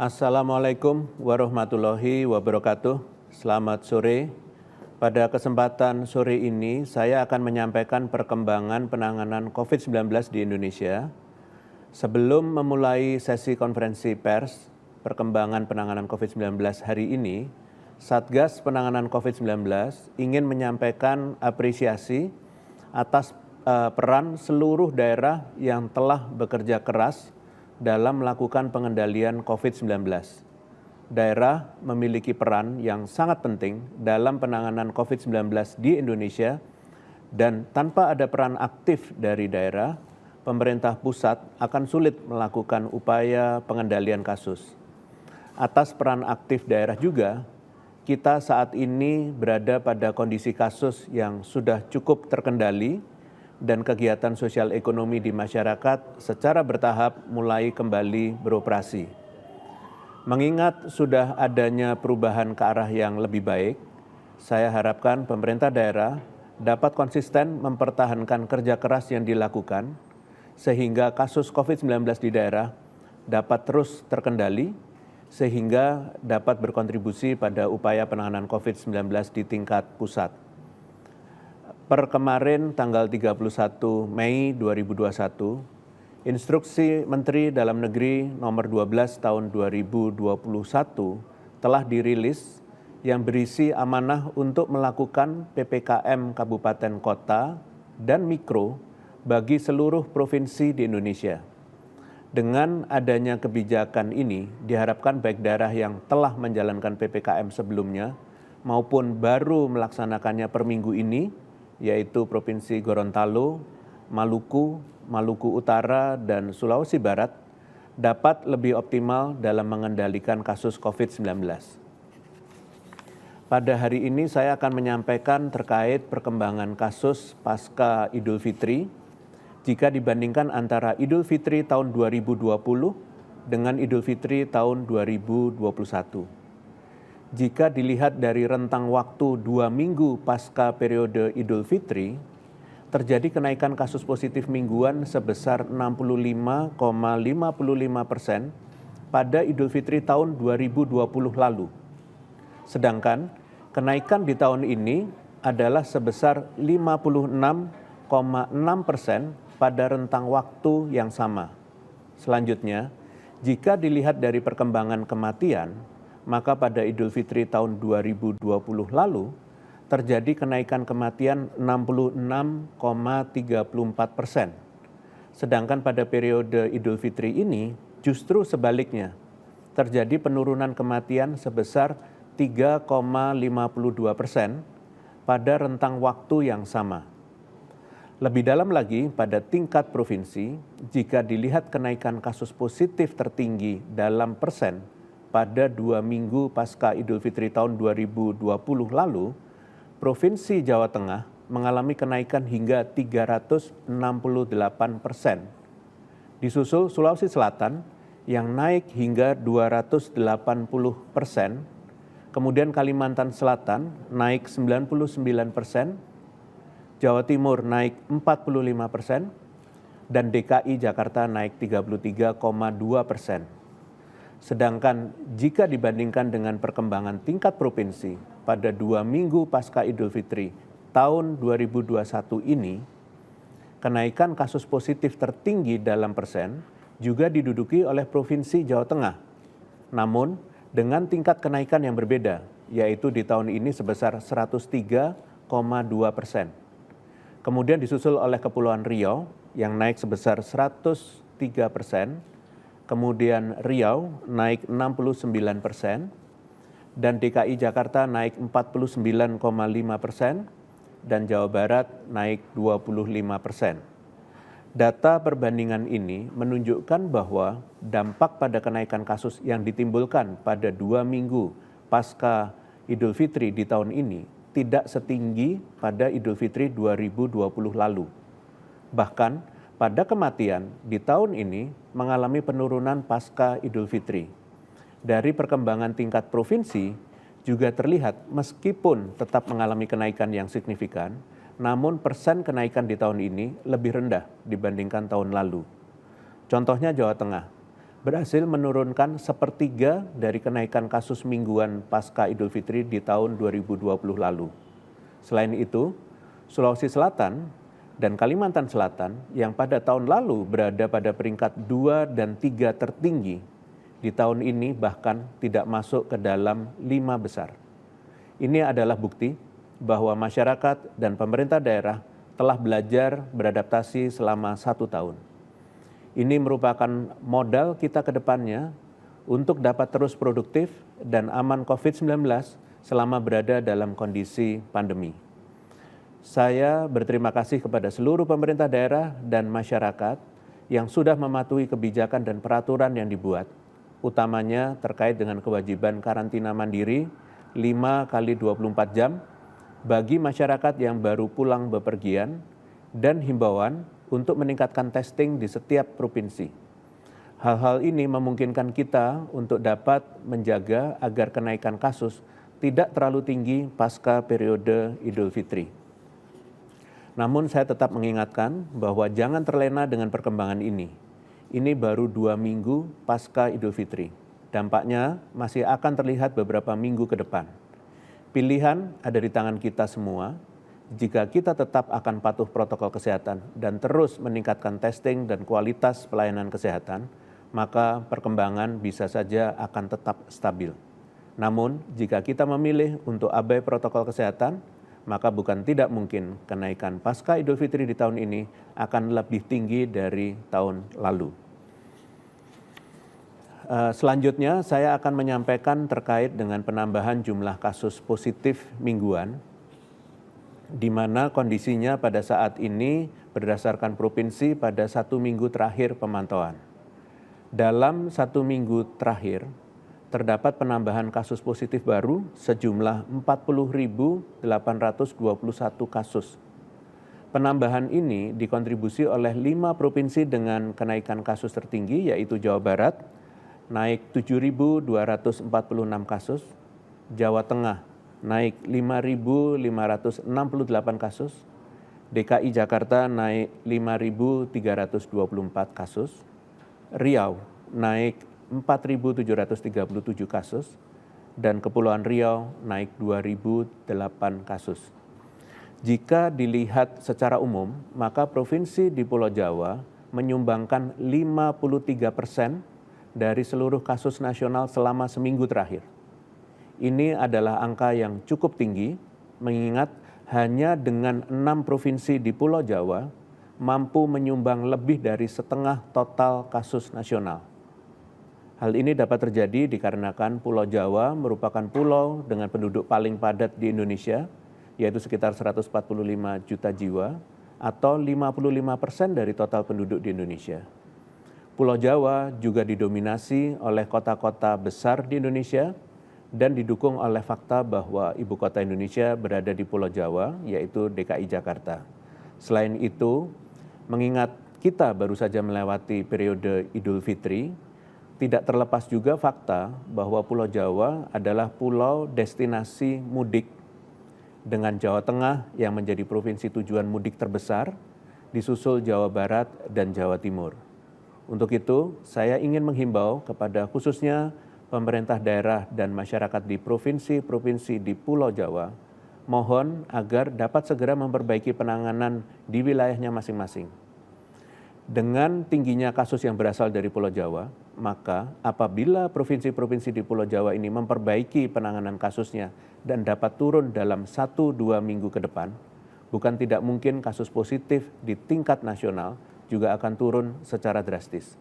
Assalamualaikum warahmatullahi wabarakatuh. Selamat sore. Pada kesempatan sore ini, saya akan menyampaikan perkembangan penanganan COVID-19 di Indonesia. Sebelum memulai sesi konferensi pers, perkembangan penanganan COVID-19 hari ini, Satgas Penanganan COVID-19 ingin menyampaikan apresiasi atas peran seluruh daerah yang telah bekerja keras dalam melakukan pengendalian COVID-19. Daerah memiliki peran yang sangat penting dalam penanganan COVID-19 di Indonesia, dan tanpa ada peran aktif dari daerah, pemerintah pusat akan sulit melakukan upaya pengendalian kasus. Atas peran aktif daerah juga, kita saat ini berada pada kondisi kasus yang sudah cukup terkendali dan kegiatan sosial ekonomi di masyarakat secara bertahap mulai kembali beroperasi. Mengingat sudah adanya perubahan ke arah yang lebih baik, saya harapkan pemerintah daerah dapat konsisten mempertahankan kerja keras yang dilakukan sehingga kasus COVID-19 di daerah dapat terus terkendali sehingga dapat berkontribusi pada upaya penanganan COVID-19 di tingkat pusat. Per kemarin tanggal 31 Mei 2021, Instruksi Menteri Dalam Negeri nomor 12 tahun 2021 telah dirilis yang berisi amanah untuk melakukan PPKM Kabupaten Kota dan Mikro bagi seluruh provinsi di Indonesia. Dengan adanya kebijakan ini, diharapkan baik daerah yang telah menjalankan PPKM sebelumnya maupun baru melaksanakannya per minggu ini, yaitu Provinsi Gorontalo, Maluku Utara, dan Sulawesi Barat, dapat lebih optimal dalam mengendalikan kasus COVID-19. Pada hari ini saya akan menyampaikan terkait perkembangan kasus pasca Idul Fitri jika dibandingkan antara Idul Fitri tahun 2020 dengan Idul Fitri tahun 2021. Jika dilihat dari rentang waktu 2 minggu pasca periode Idul Fitri, terjadi kenaikan kasus positif mingguan sebesar 65,55% pada Idul Fitri tahun 2020 lalu. Sedangkan kenaikan di tahun ini adalah sebesar 56,6% pada rentang waktu yang sama. Selanjutnya, jika dilihat dari perkembangan kematian, maka pada Idul Fitri tahun 2020 lalu, terjadi kenaikan kematian 66,34%. Sedangkan pada periode Idul Fitri ini justru sebaliknya, terjadi penurunan kematian sebesar 3,52% pada rentang waktu yang sama. Lebih dalam lagi, pada tingkat provinsi, jika dilihat kenaikan kasus positif tertinggi dalam persen pada 2 minggu pasca Idul Fitri tahun 2020 lalu, Provinsi Jawa Tengah mengalami kenaikan hingga 368%. Disusul Sulawesi Selatan yang naik hingga 280%, kemudian Kalimantan Selatan naik 99%, Jawa Timur naik 45%, dan DKI Jakarta naik 33,2%. Sedangkan jika dibandingkan dengan perkembangan tingkat provinsi pada 2 minggu pasca Idul Fitri tahun 2021 ini, kenaikan kasus positif tertinggi dalam persen juga diduduki oleh Provinsi Jawa Tengah. Namun dengan tingkat kenaikan yang berbeda, yaitu di tahun ini sebesar 103,2%. Kemudian disusul oleh Kepulauan Riau yang naik sebesar 103%, kemudian Riau naik 69%, dan DKI Jakarta naik 49,5%, dan Jawa Barat naik 25%. Data perbandingan ini menunjukkan bahwa dampak pada kenaikan kasus yang ditimbulkan pada 2 minggu pasca Idul Fitri di tahun ini tidak setinggi pada Idul Fitri 2020 lalu. Bahkan pada kematian di tahun ini mengalami penurunan pasca Idul Fitri. Dari perkembangan tingkat provinsi juga terlihat meskipun tetap mengalami kenaikan yang signifikan, namun persen kenaikan di tahun ini lebih rendah dibandingkan tahun lalu. Contohnya Jawa Tengah. berhasil menurunkan sepertiga dari kenaikan kasus mingguan pasca Idul Fitri di tahun 2020 lalu. Selain itu, Sulawesi Selatan dan Kalimantan Selatan yang pada tahun lalu berada pada peringkat 2 dan 3 tertinggi, di tahun ini bahkan tidak masuk ke dalam 5 besar. Ini adalah bukti bahwa masyarakat dan pemerintah daerah telah belajar beradaptasi selama 1 tahun. Ini merupakan modal kita ke depannya untuk dapat terus produktif dan aman COVID-19 selama berada dalam kondisi pandemi. Saya berterima kasih kepada seluruh pemerintah daerah dan masyarakat yang sudah mematuhi kebijakan dan peraturan yang dibuat, utamanya terkait dengan kewajiban karantina mandiri 5 kali 24 jam bagi masyarakat yang baru pulang bepergian dan himbauan untuk meningkatkan testing di setiap provinsi. Hal-hal ini memungkinkan kita untuk dapat menjaga agar kenaikan kasus tidak terlalu tinggi pasca periode Idul Fitri. Namun saya tetap mengingatkan bahwa jangan terlena dengan perkembangan ini. Ini baru 2 minggu pasca Idul Fitri. Dampaknya masih akan terlihat beberapa minggu ke depan. Pilihan ada di tangan kita semua. Jika kita tetap akan patuh protokol kesehatan dan terus meningkatkan testing dan kualitas pelayanan kesehatan, maka perkembangan bisa saja akan tetap stabil. Namun, jika kita memilih untuk abai protokol kesehatan, maka bukan tidak mungkin kenaikan pasca Idul Fitri di tahun ini akan lebih tinggi dari tahun lalu. Selanjutnya, saya akan menyampaikan terkait dengan penambahan jumlah kasus positif mingguan, di mana kondisinya pada saat ini berdasarkan provinsi pada 1 minggu terakhir pemantauan. Dalam 1 minggu terakhir, terdapat penambahan kasus positif baru sejumlah 40.821 kasus. Penambahan ini dikontribusi oleh 5 provinsi dengan kenaikan kasus tertinggi, yaitu Jawa Barat, naik 7.246 kasus, Jawa Tengah, naik 5.568 kasus, DKI Jakarta naik 5.324 kasus, Riau naik 4.737 kasus, dan Kepulauan Riau naik 2.008 kasus. Jika dilihat secara umum, maka provinsi di Pulau Jawa menyumbangkan 53% dari seluruh kasus nasional selama seminggu terakhir. Ini adalah angka yang cukup tinggi, mengingat hanya dengan 6 provinsi di Pulau Jawa mampu menyumbang lebih dari setengah total kasus nasional. Hal ini dapat terjadi dikarenakan Pulau Jawa merupakan pulau dengan penduduk paling padat di Indonesia, yaitu sekitar 145 juta jiwa, atau 55% dari total penduduk di Indonesia. Pulau Jawa juga didominasi oleh kota-kota besar di Indonesia, dan didukung oleh fakta bahwa ibu kota Indonesia berada di Pulau Jawa, yaitu DKI Jakarta. Selain itu, mengingat kita baru saja melewati periode Idul Fitri, tidak terlepas juga fakta bahwa Pulau Jawa adalah pulau destinasi mudik, dengan Jawa Tengah yang menjadi provinsi tujuan mudik terbesar, disusul Jawa Barat dan Jawa Timur. Untuk itu, saya ingin menghimbau kepada khususnya pemerintah daerah dan masyarakat di provinsi-provinsi di Pulau Jawa, mohon agar dapat segera memperbaiki penanganan di wilayahnya masing-masing. Dengan tingginya kasus yang berasal dari Pulau Jawa, maka apabila provinsi-provinsi di Pulau Jawa ini memperbaiki penanganan kasusnya dan dapat turun dalam 1-2 minggu ke depan, bukan tidak mungkin kasus positif di tingkat nasional juga akan turun secara drastis.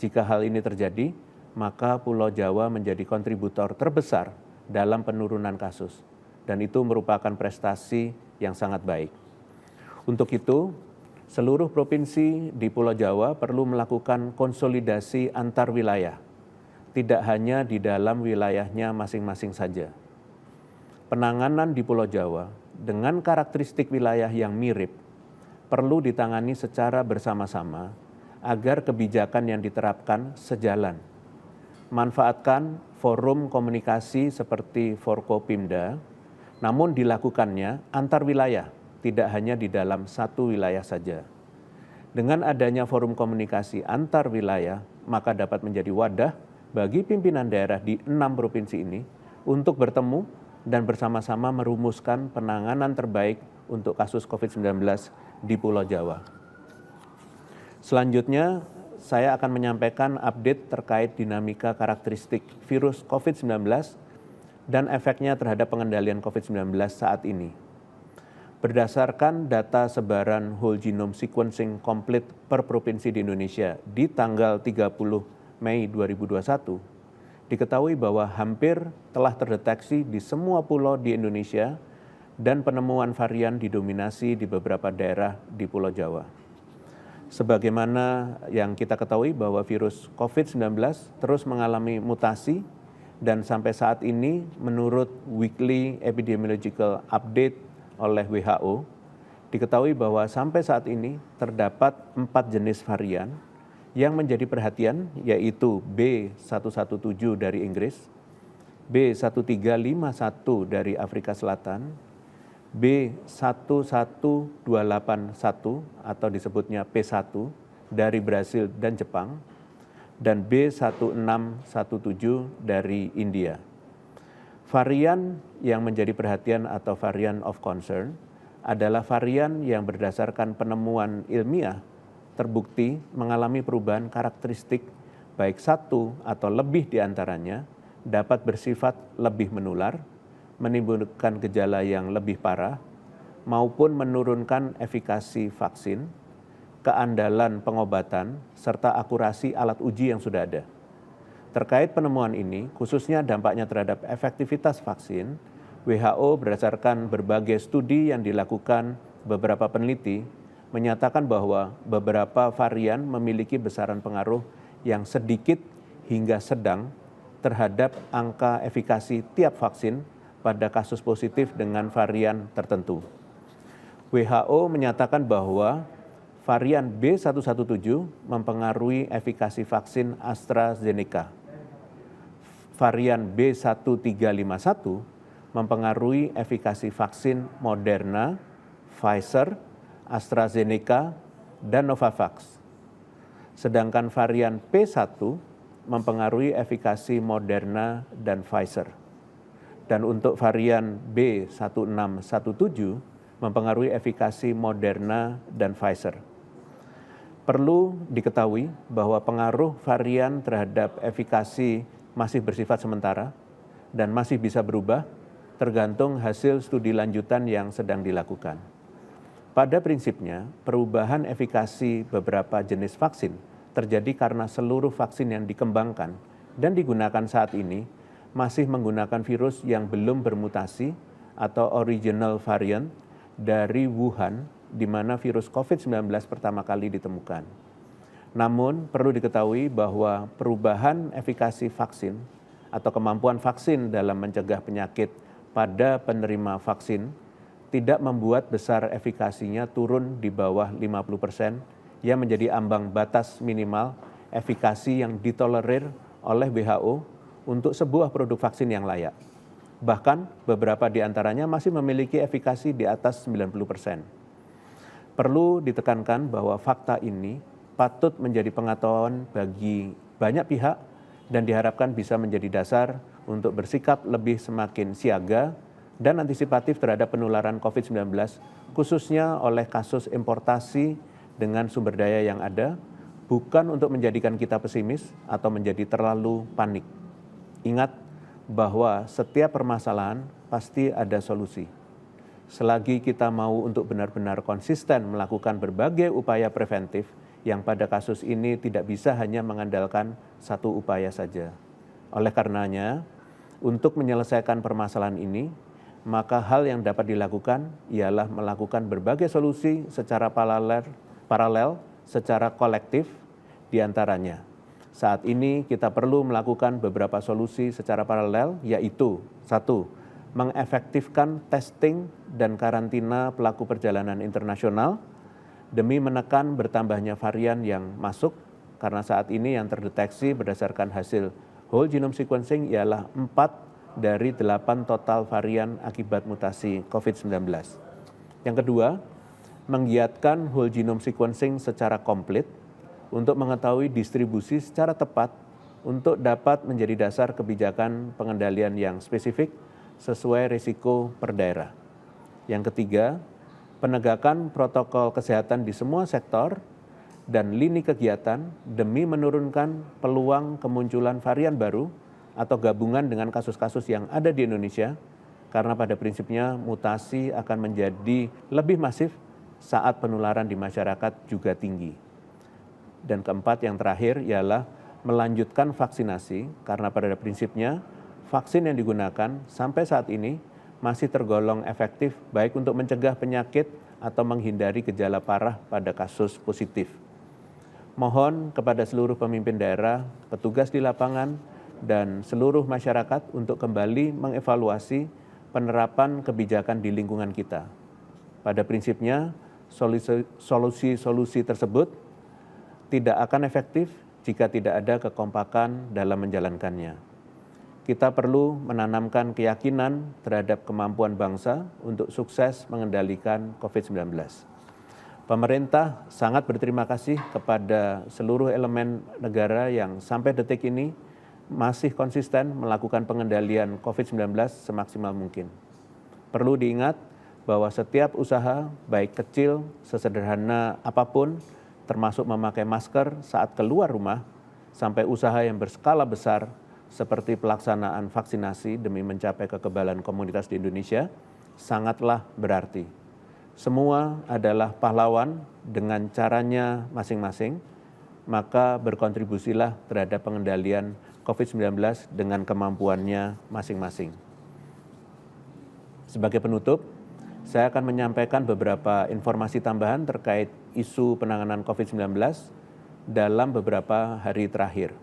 Jika hal ini terjadi, maka Pulau Jawa menjadi kontributor terbesar dalam penurunan kasus, dan itu merupakan prestasi yang sangat baik. Untuk itu, seluruh provinsi di Pulau Jawa perlu melakukan konsolidasi antar wilayah, tidak hanya di dalam wilayahnya masing-masing saja. Penanganan di Pulau Jawa dengan karakteristik wilayah yang mirip perlu ditangani secara bersama-sama agar kebijakan yang diterapkan sejalan. Manfaatkan forum komunikasi seperti Forkopimda, namun dilakukannya antar wilayah, tidak hanya di dalam satu wilayah saja. Dengan adanya forum komunikasi antar wilayah, maka dapat menjadi wadah bagi pimpinan daerah di 6 provinsi ini untuk bertemu dan bersama-sama merumuskan penanganan terbaik untuk kasus COVID-19 di Pulau Jawa. Selanjutnya, saya akan menyampaikan update terkait dinamika karakteristik virus COVID-19 dan efeknya terhadap pengendalian COVID-19 saat ini. Berdasarkan data sebaran whole genome sequencing komplit per provinsi di Indonesia di tanggal 30 Mei 2021, diketahui bahwa hampir telah terdeteksi di semua pulau di Indonesia dan penemuan varian didominasi di beberapa daerah di Pulau Jawa. Sebagaimana yang kita ketahui bahwa virus COVID-19 terus mengalami mutasi dan sampai saat ini menurut Weekly Epidemiological Update oleh WHO, diketahui bahwa sampai saat ini terdapat 4 jenis varian yang menjadi perhatian, yaitu B117 dari Inggris, B1351 dari Afrika Selatan, B11281 atau disebutnya P1 dari Brasil dan Jepang, dan B1617 dari India. Varian yang menjadi perhatian atau varian of concern adalah varian yang berdasarkan penemuan ilmiah terbukti mengalami perubahan karakteristik baik satu atau lebih di antaranya dapat bersifat lebih menular, menimbulkan gejala yang lebih parah, maupun menurunkan efikasi vaksin, keandalan pengobatan, serta akurasi alat uji yang sudah ada. Terkait penemuan ini, khususnya dampaknya terhadap efektivitas vaksin, WHO berdasarkan berbagai studi yang dilakukan beberapa peneliti, menyatakan bahwa beberapa varian memiliki besaran pengaruh yang sedikit hingga sedang terhadap angka efikasi tiap vaksin pada kasus positif dengan varian tertentu. WHO menyatakan bahwa varian B117 mempengaruhi efikasi vaksin AstraZeneca. Varian B1351 mempengaruhi efikasi vaksin Moderna, Pfizer, AstraZeneca, dan Novavax. Sedangkan varian P1 mempengaruhi efikasi Moderna dan Pfizer. Dan untuk varian B1617 mempengaruhi efikasi Moderna dan Pfizer. Perlu diketahui bahwa pengaruh varian terhadap efikasi masih bersifat sementara dan masih bisa berubah tergantung hasil studi lanjutan yang sedang dilakukan. Pada prinsipnya, perubahan efikasi beberapa jenis vaksin terjadi karena seluruh vaksin yang dikembangkan dan digunakan saat ini masih menggunakan virus yang belum bermutasi atau original variant dari Wuhan, di mana virus COVID-19 pertama kali ditemukan. Namun, perlu diketahui bahwa perubahan efikasi vaksin atau kemampuan vaksin dalam mencegah penyakit pada penerima vaksin tidak membuat besar efikasinya turun di bawah 50% yang menjadi ambang batas minimal efikasi yang ditolerir oleh WHO untuk sebuah produk vaksin yang layak. Bahkan beberapa di antaranya masih memiliki efikasi di atas 90%. Perlu ditekankan bahwa fakta ini patut menjadi pengetahuan bagi banyak pihak dan diharapkan bisa menjadi dasar untuk bersikap lebih semakin siaga dan antisipatif terhadap penularan COVID-19, khususnya oleh kasus importasi dengan sumber daya yang ada, bukan untuk menjadikan kita pesimis atau menjadi terlalu panik. Ingat bahwa setiap permasalahan pasti ada solusi. Selagi kita mau untuk benar-benar konsisten melakukan berbagai upaya preventif yang pada kasus ini tidak bisa hanya mengandalkan satu upaya saja. Oleh karenanya, untuk menyelesaikan permasalahan ini, maka hal yang dapat dilakukan ialah melakukan berbagai solusi secara paralel secara kolektif di antaranya. Saat ini kita perlu melakukan beberapa solusi secara paralel, yaitu 1. Mengefektifkan testing dan karantina pelaku perjalanan internasional demi menekan bertambahnya varian yang masuk, karena saat ini yang terdeteksi berdasarkan hasil whole genome sequencing ialah 4 dari 8 total varian akibat mutasi COVID-19. Yang kedua, menggiatkan whole genome sequencing secara komplit untuk mengetahui distribusi secara tepat untuk dapat menjadi dasar kebijakan pengendalian yang spesifik sesuai risiko per daerah. Yang ketiga, penegakan protokol kesehatan di semua sektor dan lini kegiatan demi menurunkan peluang kemunculan varian baru atau gabungan dengan kasus-kasus yang ada di Indonesia, karena pada prinsipnya mutasi akan menjadi lebih masif saat penularan di masyarakat juga tinggi. Dan keempat, yang terakhir ialah melanjutkan vaksinasi, karena pada prinsipnya vaksin yang digunakan sampai saat ini masih tergolong efektif baik untuk mencegah penyakit atau menghindari gejala parah pada kasus positif. Mohon kepada seluruh pemimpin daerah, petugas di lapangan, dan seluruh masyarakat untuk kembali mengevaluasi penerapan kebijakan di lingkungan kita. Pada prinsipnya, solusi-solusi tersebut tidak akan efektif jika tidak ada kekompakan dalam menjalankannya. Kita perlu menanamkan keyakinan terhadap kemampuan bangsa untuk sukses mengendalikan COVID-19. Pemerintah sangat berterima kasih kepada seluruh elemen negara yang sampai detik ini masih konsisten melakukan pengendalian COVID-19 semaksimal mungkin. Perlu diingat bahwa setiap usaha, baik kecil, sesederhana apapun, termasuk memakai masker saat keluar rumah, sampai usaha yang berskala besar seperti pelaksanaan vaksinasi demi mencapai kekebalan komunitas di Indonesia, sangatlah berarti. Semua adalah pahlawan dengan caranya masing-masing, maka berkontribusilah terhadap pengendalian COVID-19 dengan kemampuannya masing-masing. Sebagai penutup, saya akan menyampaikan beberapa informasi tambahan terkait isu penanganan COVID-19 dalam beberapa hari terakhir.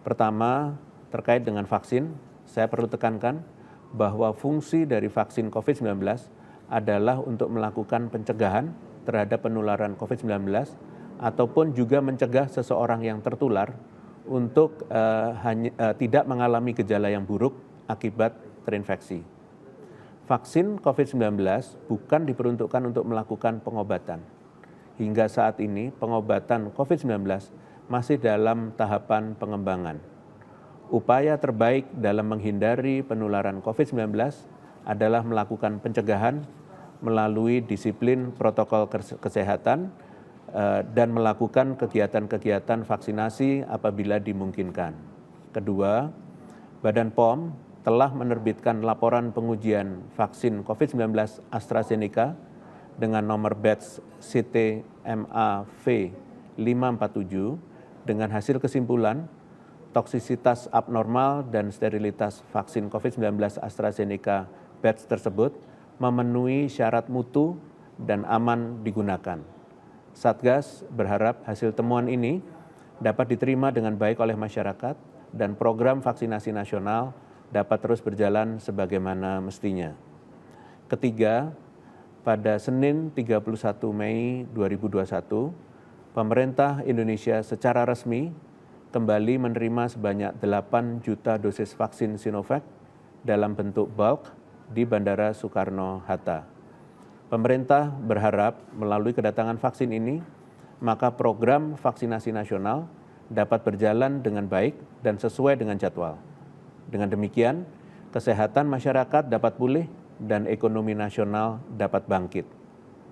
Pertama, terkait dengan vaksin, saya perlu tekankan bahwa fungsi dari vaksin COVID-19 adalah untuk melakukan pencegahan terhadap penularan COVID-19 ataupun juga mencegah seseorang yang tertular untuk tidak mengalami gejala yang buruk akibat terinfeksi. Vaksin COVID-19 bukan diperuntukkan untuk melakukan pengobatan. Hingga saat ini, pengobatan COVID-19 masih dalam tahapan pengembangan. Upaya terbaik dalam menghindari penularan COVID-19 adalah melakukan pencegahan melalui disiplin protokol kesehatan dan melakukan kegiatan-kegiatan vaksinasi apabila dimungkinkan. Kedua, Badan POM telah menerbitkan laporan pengujian vaksin COVID-19 AstraZeneca dengan nomor batch CT-MA-V 547 dengan hasil kesimpulan toksisitas abnormal dan sterilitas vaksin COVID-19 AstraZeneca batch tersebut memenuhi syarat mutu dan aman digunakan. Satgas berharap hasil temuan ini dapat diterima dengan baik oleh masyarakat dan program vaksinasi nasional dapat terus berjalan sebagaimana mestinya. Ketiga, pada Senin 31 Mei 2021, pemerintah Indonesia secara resmi kembali menerima sebanyak 8 juta dosis vaksin Sinovac dalam bentuk bulk di Bandara Soekarno-Hatta. Pemerintah berharap melalui kedatangan vaksin ini, maka program vaksinasi nasional dapat berjalan dengan baik dan sesuai dengan jadwal. Dengan demikian, kesehatan masyarakat dapat pulih dan ekonomi nasional dapat bangkit.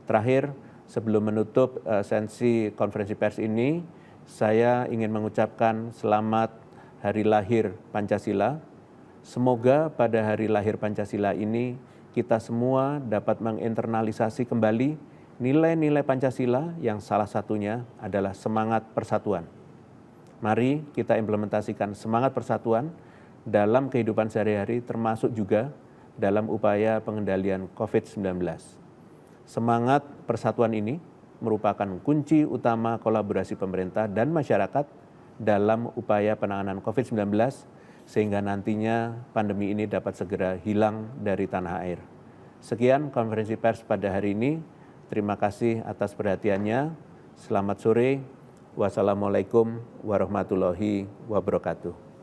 Terakhir, sebelum menutup sesi konferensi pers ini, saya ingin mengucapkan selamat Hari Lahir Pancasila. Semoga pada Hari Lahir Pancasila ini kita semua dapat menginternalisasi kembali nilai-nilai Pancasila yang salah satunya adalah semangat persatuan. Mari kita implementasikan semangat persatuan dalam kehidupan sehari-hari, termasuk juga dalam upaya pengendalian COVID-19. Semangat persatuan ini merupakan kunci utama kolaborasi pemerintah dan masyarakat dalam upaya penanganan COVID-19, sehingga nantinya pandemi ini dapat segera hilang dari tanah air. Sekian konferensi pers pada hari ini. Terima kasih atas perhatiannya. Selamat sore. Wassalamualaikum warahmatullahi wabarakatuh.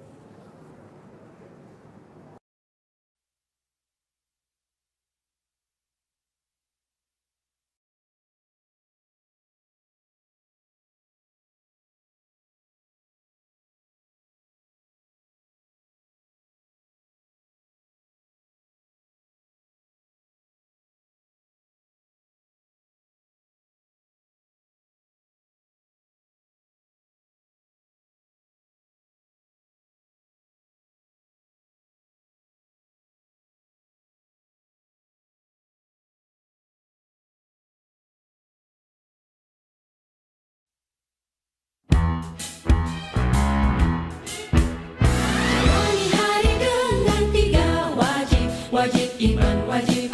wajib iman, wajib